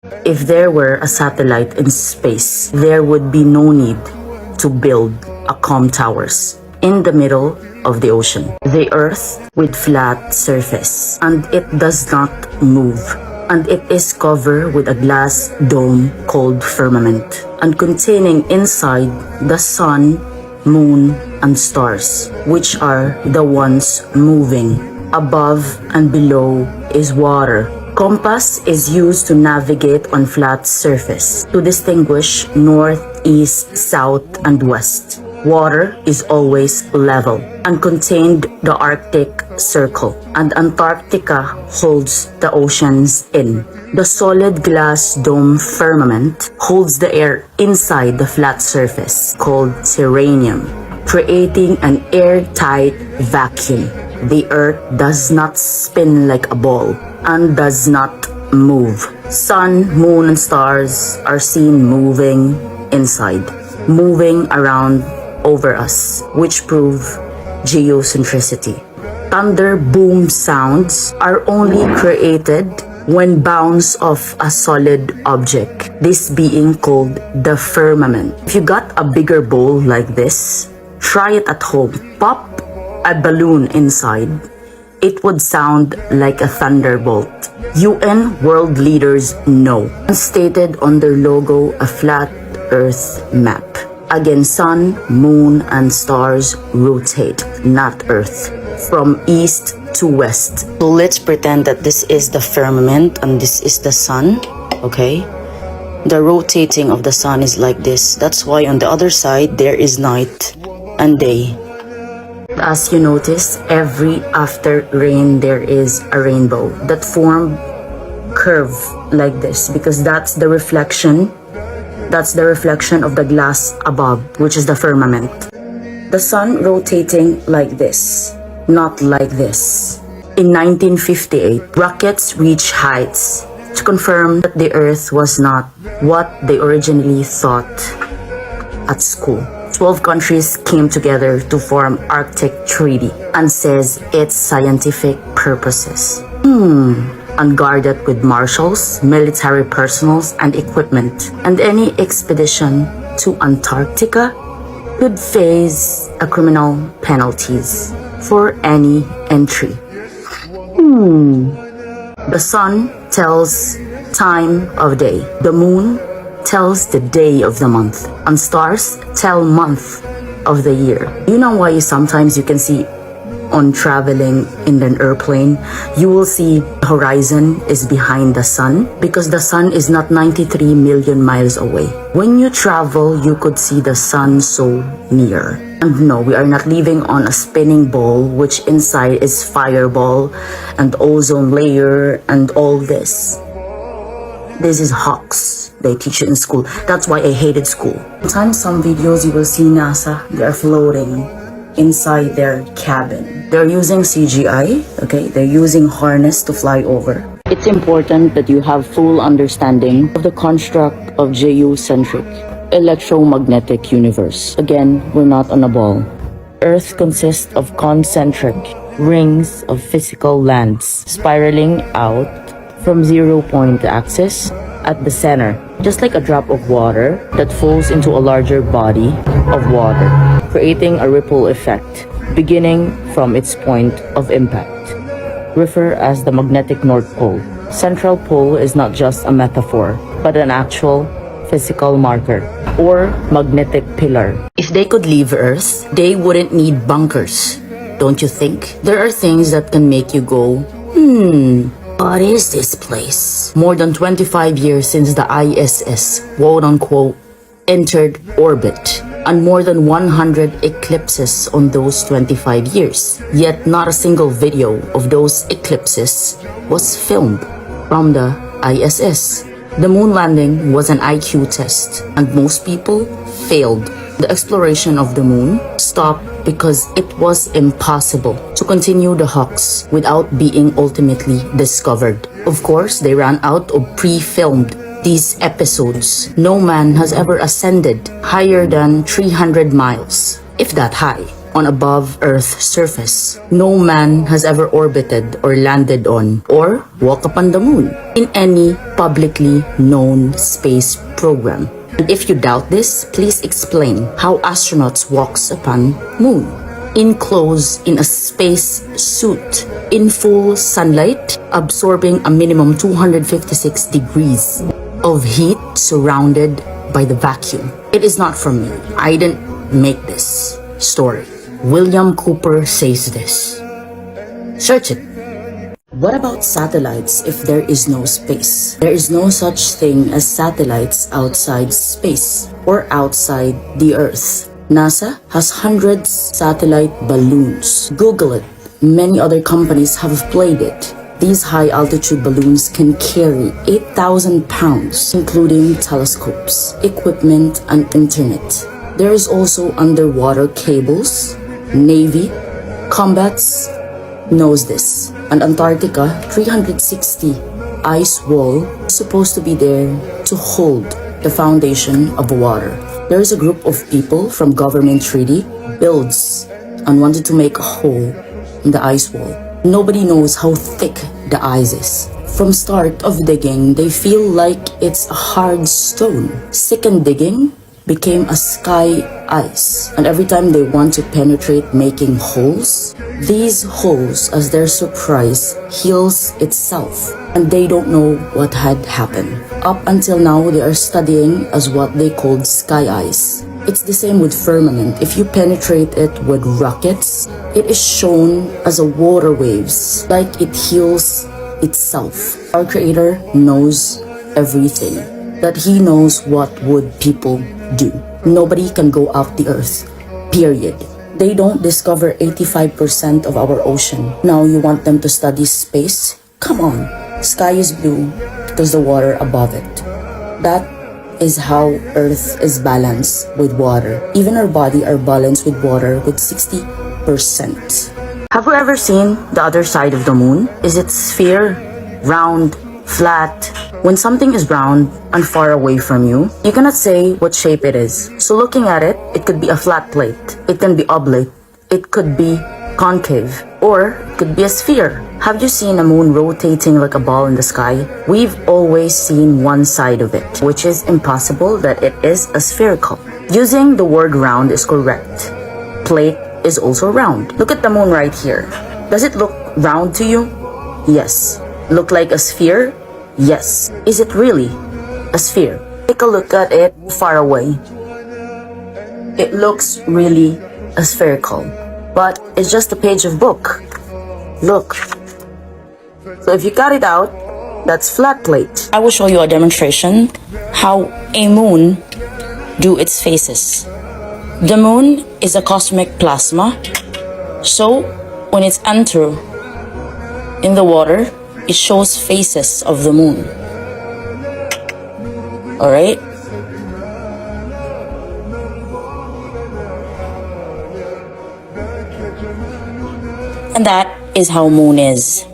If there were a satellite in space, there would be no need to build a comm towers in the middle of the ocean. The Earth with flat surface, and it does not move. And it is covered with a glass dome called firmament, and containing inside the sun, moon, and stars, which are the ones moving. Above and below is water. Compass is used to navigate on flat surface to distinguish north, east, south, and west. Water is always level and contained the Arctic Circle, and Antarctica holds the oceans in. The solid glass dome firmament holds the air inside the flat surface called terranium, creating an airtight vacuum. The Earth does not spin like a ball and does not move. Sun, moon, and stars are seen moving inside, moving around over us, which prove geocentricity. Thunder boom sounds are only created when bounce off a solid object, this being called the firmament. If you got a bigger bowl like this, try it at home. Pop a balloon inside. It would sound like a thunderbolt. UN world leaders know. Stated on their logo, a flat Earth map. Again, sun, moon, and stars rotate, not Earth, from east to west. So let's pretend that this is the firmament and this is the sun, okay? The rotating of the sun is like this. That's why on the other side, there is night and day. As you notice, every after rain, there is a rainbow that form curve like this because that's the reflection. That's the reflection of the glass above, which is the firmament. The sun rotating like this, not like this. In 1958, rockets reached heights to confirm that the Earth was not what they originally thought at school. 12 countries came together to form Arctic Treaty and says its scientific purposes. Unguarded with marshals, military personnel, and equipment, and any expedition to Antarctica could face a criminal penalties for any entry. The sun tells time of day. The moon tells the day of the month, and stars tell month of the year. You know why sometimes you can see on traveling in an airplane, you will see the horizon is behind the sun because the sun is not 93 million miles away. When you travel, you could see the sun so near. And no, we are not living on a spinning ball, which inside is fireball and ozone layer and all this. This is hawks. They teach it in school. That's why I hated school. Sometimes some videos you will see NASA, they are floating inside their cabin. They're using CGI, okay? They're using harness to fly over. It's important that you have full understanding of the construct of geocentric, electromagnetic universe. Again, we're not on a ball. Earth consists of concentric rings of physical lands spiraling out from 0-point axis at the center, just like a drop of water that falls into a larger body of water, creating a ripple effect beginning from its point of impact. Refer as the magnetic North Pole. Central pole is not just a metaphor, but an actual physical marker or magnetic pillar. If they could leave Earth, they wouldn't need bunkers, don't you think? There are things that can make you go, what is this place? More than 25 years since the ISS, quote-unquote, entered orbit, and more than 100 eclipses on those 25 years. Yet not a single video of those eclipses was filmed from the ISS. The moon landing was an IQ test, and most people failed. The exploration of the moon stopped because it was impossible to continue the hoax without being ultimately discovered. Of course, they ran out of pre-filmed these episodes. No man has ever ascended higher than 300 miles, if that high, on above Earth's surface. No man has ever orbited or landed on or walked upon the moon in any publicly known space program. And if you doubt this, please explain how astronauts walks upon moon. Enclosed in a space suit, in full sunlight, absorbing a minimum 256 degrees of heat, surrounded by the vacuum. It is not from me. I didn't make this story. William Cooper says this. Search it. What about satellites if there is no space? There is no such thing as satellites outside space or outside the Earth. NASA has hundreds of satellite balloons. Google it. Many other companies have played it. These high-altitude balloons can carry 8,000 pounds, including telescopes, equipment, and internet. There is also underwater cables. Navy, combats knows this. And Antarctica, 360 ice wall is supposed to be there to hold the foundation of water. There is a group of people from government treaty builds and wanted to make a hole in the ice wall. Nobody knows how thick the ice is. From start of digging, they feel like it's a hard stone. Second digging became a sky ice. And every time they want to penetrate making holes, these holes, as their surprise, heals itself. And they don't know what had happened. Up until now, they are studying as what they called sky ice. It's the same with firmament. If you penetrate it with rockets, it is shown as a water waves, like it heals itself. Our Creator knows everything, that He knows what would people do. Nobody can go out the earth, period. They don't discover 85% of our ocean. Now you want them to study space? Come on. Sky is blue because the water above it. That is how Earth is balanced with water. Even our body are balanced with water with 60%. Have you ever seen the other side of the moon? Is it sphere, round, flat? When something is round and far away from you, you cannot say what shape it is. So looking at it, it could be a flat plate, it can be oblate, it could be concave, or it could be a sphere. Have you seen a moon rotating like a ball in the sky? We've always seen one side of it, which is impossible that it is a spherical. Using the word round is correct. Plate is also round. Look at the moon right here. Does it look round to you? Yes. Look like a sphere? Yes. Is it really a sphere? Take a look at it far away. It looks really a spherical, but it's just a page of book. Look. So if you cut it out, that's flat plate. I will show you a demonstration how a moon do its phases. The moon is a cosmic plasma. So when it's enter in the water, it shows phases of the moon. Alright? And that is how moon is.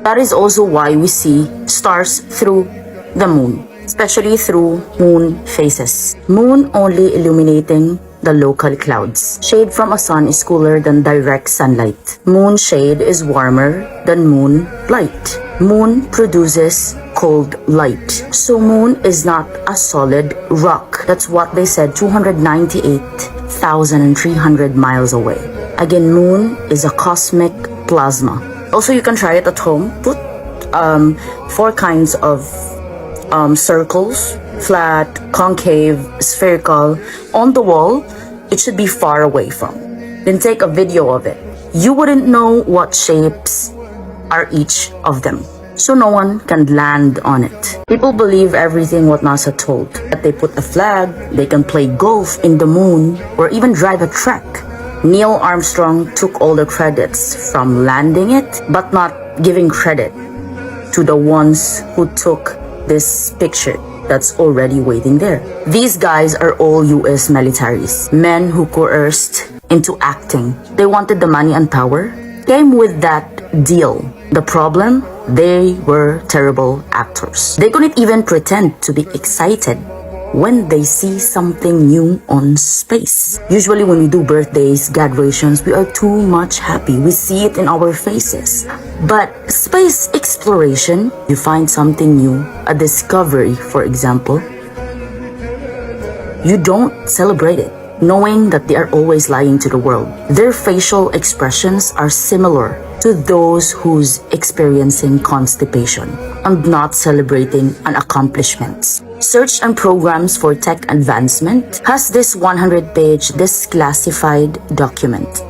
That is also why we see stars through the moon, especially through moon phases. Moon only illuminating the local clouds. Shade from a sun is cooler than direct sunlight. Moon shade is warmer than moon light. Moon produces cold light. So moon is not a solid rock. That's what they said 298,300 miles away. Again, moon is a cosmic plasma. Also, you can try it at home. Put 4 kinds of circles, flat, concave, spherical, on the wall. It should be far away from. Then take a video of it. You wouldn't know what shapes are each of them, so no one can land on it. People believe everything what NASA told, that they put a flag, they can play golf in the moon, or even drive a truck. Neil Armstrong took all the credits from landing it, but not giving credit to the ones who took this picture that's already waiting there. These guys are all US militaries, men who coerced into acting. They wanted the money and power, came with that deal. The problem, they were terrible actors. They couldn't even pretend to be excited when they see something new on space. Usually when we do birthdays, graduations, we are too much happy. We see it in our faces. But space exploration, you find something new, a discovery, for example, you don't celebrate it, knowing that they are always lying to the world. Their facial expressions are similar to those who's experiencing constipation and not celebrating an accomplishments. Search and Programs for Tech Advancement has this 100-page declassified document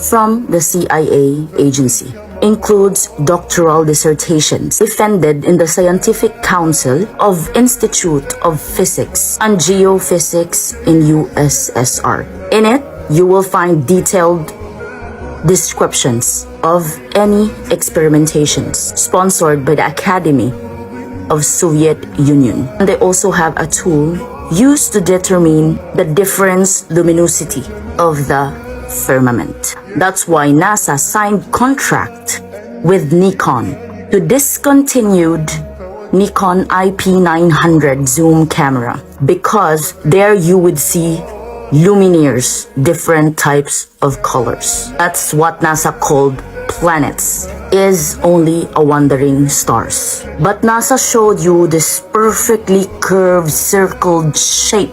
from the CIA agency. Includes doctoral dissertations defended in the Scientific Council of Institute of Physics and Geophysics in USSR. In it, you will find detailed descriptions of any experimentations sponsored by the Academy of Soviet Union. And they also have a tool used to determine the difference luminosity of the firmament. That's why NASA signed contract with Nikon to discontinued Nikon IP900 zoom camera, because there you would see luminaires, different types of colors. That's what NASA called planets, is only a wandering stars. But NASA showed you this perfectly curved circled shape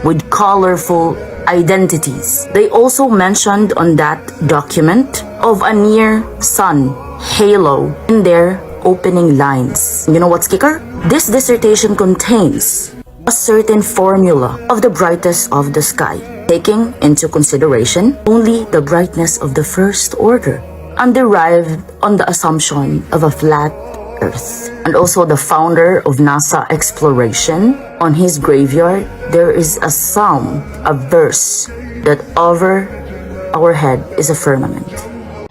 with colorful identities. They also mentioned on that document of a near sun halo in their opening lines. You know what's kicker? This dissertation contains a certain formula of the brightness of the sky, taking into consideration only the brightness of the first order, and derived on the assumption of a flat Earth. And also the founder of NASA Exploration, on his graveyard, there is a psalm, a verse, that over our head is a firmament.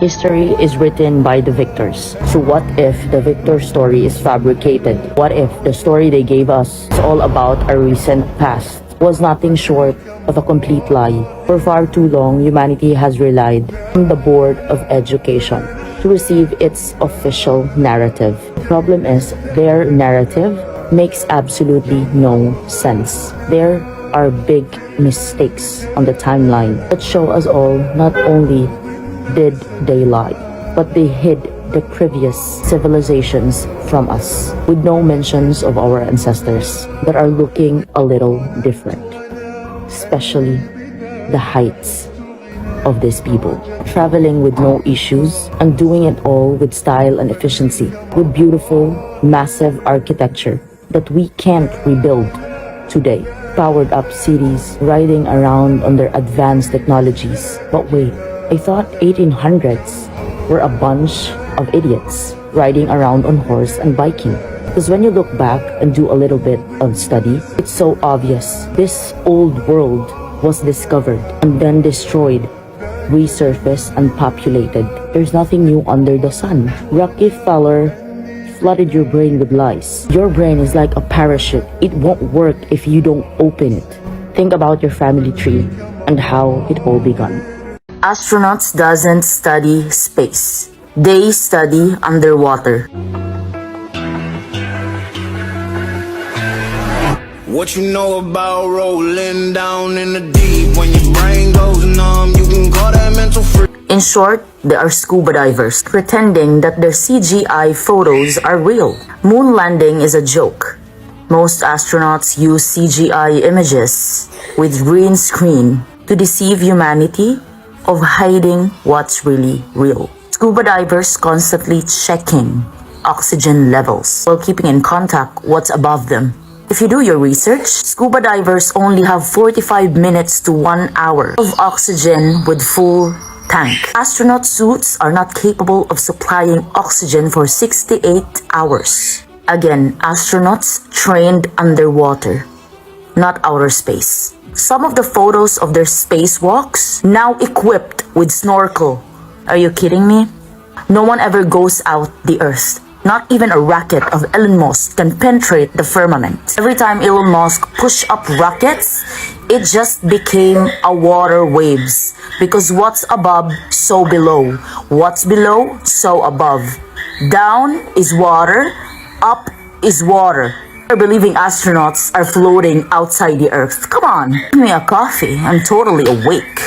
History is written by the victors. So what if the victor story is fabricated? What if the story they gave us is all about our recent past? Was nothing short of a complete lie. For far too long, humanity has relied on the Board of Education to receive its official narrative. The problem is, their narrative makes absolutely no sense. There are big mistakes on the timeline that show us all not only did they lie, but they hid the previous civilizations from us, with no mentions of our ancestors that are looking a little different, especially the heights of these people, traveling with no issues and doing it all with style and efficiency, with beautiful, massive architecture that we can't rebuild today, powered up cities, riding around on their advanced technologies. But wait, I thought 1800s were a bunch of idiots riding around on horse and biking. Because when you look back and do a little bit of study, it's so obvious. This old world was discovered and then destroyed, resurfaced and populated. There's nothing new under the sun. Rockefeller flooded your brain with lies. Your brain is like a parachute. It won't work if you don't open it. Think about your family tree and how it all began. Astronauts doesn't study space. They study underwater. What you know about rolling down in the deep? When your brain goes numb, you can call that mental free. In short, they are scuba divers pretending that their CGI photos are real. Moon landing is a joke. Most astronauts use CGI images with green screen to deceive humanity of hiding what's really real. Scuba divers constantly checking oxygen levels while keeping in contact what's above them. If you do your research, scuba divers only have 45 minutes to 1 hour of oxygen with full tank. Astronaut suits are not capable of supplying oxygen for 68 hours. Again, astronauts trained underwater, not outer space. Some of the photos of their spacewalks now equipped with snorkel. Are you kidding me? No one ever goes out the Earth. Not even a rocket of Elon Musk can penetrate the firmament. Every time Elon Musk pushed up rockets, it just became a water waves. Because what's above, so below. What's below, so above. Down is water, up is water. Or believing astronauts are floating outside the Earth. Come on, give me a coffee. I'm totally awake.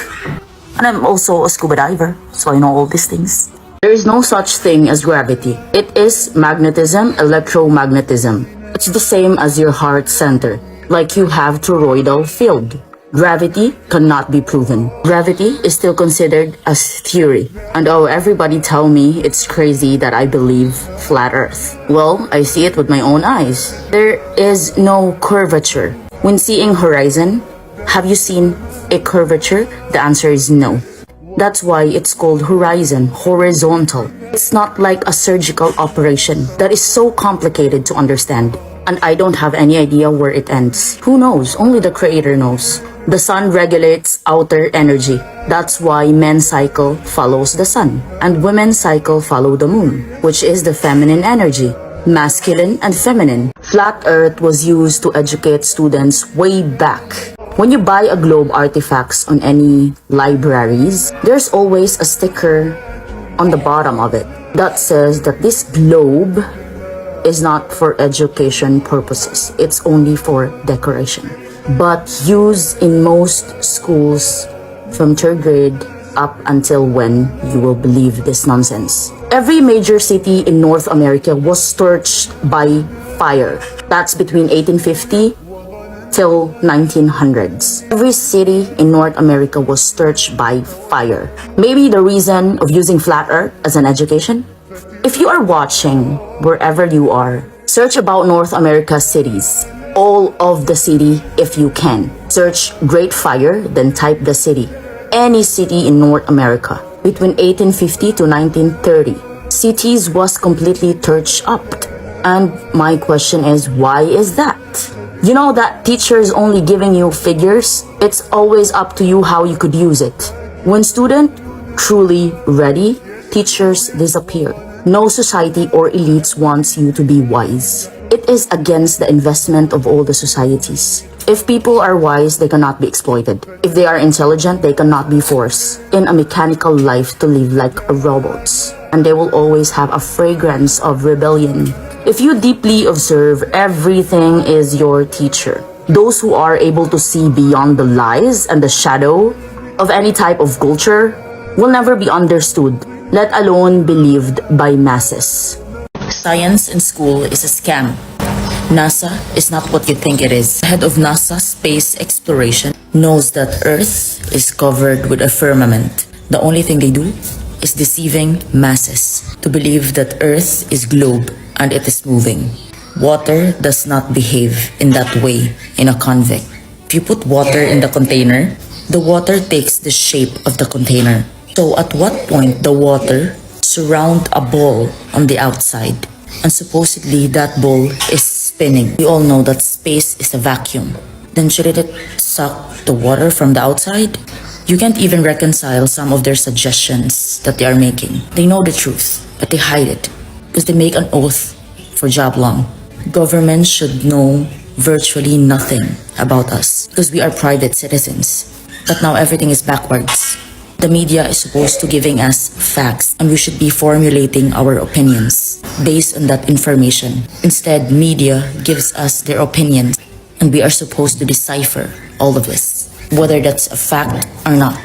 And I'm also a scuba diver, so I know all these things. There is no such thing as gravity. It is magnetism, electromagnetism. It's the same as your heart center, like you have toroidal field. Gravity cannot be proven. Gravity is still considered as theory. And oh, everybody tell me it's crazy that I believe flat earth. Well, I see it with my own eyes. There is no curvature. When seeing horizon, have you seen a curvature? The answer is no. That's why it's called horizon, horizontal. It's not like a surgical operation that is so complicated to understand. And I don't have any idea where it ends. Who knows? Only the creator knows. The sun regulates outer energy. That's why men's cycle follows the sun. And women's cycle follow the moon, which is the feminine energy. Masculine and feminine. Flat earth was used to educate students way back. When you buy a globe artifacts on any libraries, there's always a sticker on the bottom of it that says that this globe is not for education purposes. It's only for decoration. But used in most schools from 3rd grade up until when you will believe this nonsense. Every major city in North America was scorched by fire. That's between 1850 till 1900s. Every city in North America was scorched by fire. Maybe the reason of using flat earth as an education? If you are watching, wherever you are, search about North America cities. All of the city if you can. Search Great Fire, then type the city. Any city in North America. Between 1850 to 1930, cities was completely torched up. And my question is, why is that? You know that teacher is only giving you figures? It's always up to you how you could use it. When student truly ready, teachers disappear. No society or elites wants you to be wise. It is against the investment of all the societies. If people are wise, they cannot be exploited. If they are intelligent, they cannot be forced in a mechanical life to live like robots. And they will always have a fragrance of rebellion. If you deeply observe, everything is your teacher. Those who are able to see beyond the lies and the shadow of any type of culture will never be understood, let alone believed by masses. Science in school is a scam. NASA is not what you think it is. The head of NASA Space Exploration knows that Earth is covered with a firmament. The only thing they do is deceiving masses to believe that Earth is globe and it is moving. Water does not behave in that way in a convex. If you put water in the container, the water takes the shape of the container. So at what point the water surround a ball on the outside, and supposedly that ball is spinning. We all know that space is a vacuum. Then shouldn't it suck the water from the outside? You can't even reconcile some of their suggestions that they are making. They know the truth, but they hide it because they make an oath for job long. Government should know virtually nothing about us because we are private citizens. But now everything is backwards. The media is supposed to giving us facts and we should be formulating our opinions based on that information. Instead, media gives us their opinions and we are supposed to decipher all of this, whether that's a fact or not.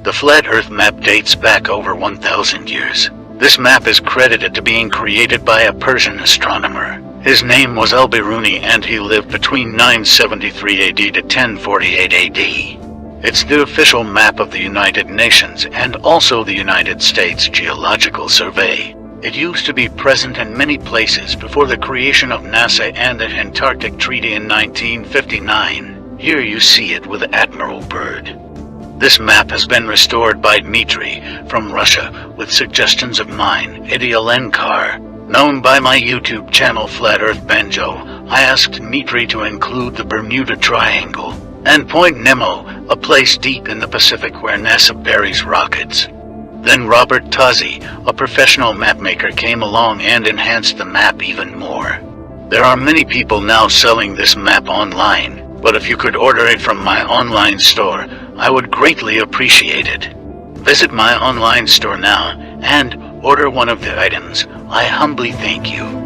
The Flat Earth map dates back over 1,000 years. This map is credited to being created by a Persian astronomer. His name was Al-Biruni and he lived between 973 AD to 1048 AD. It's the official map of the United Nations and also the United States Geological Survey. It used to be present in many places before the creation of NASA and the Antarctic Treaty in 1959. Here you see it with Admiral Byrd. This map has been restored by Dmitry from Russia with suggestions of mine, Eddie Alenkar. Known by my YouTube channel Flat Earth Banjo, I asked Dmitry to include the Bermuda Triangle and Point Nemo, a place deep in the Pacific where NASA buries rockets. Then Robert Tozzi, a professional mapmaker, came along and enhanced the map even more. There are many people now selling this map online, but if you could order it from my online store, I would greatly appreciate it. Visit my online store now and order one of the items. I humbly thank you.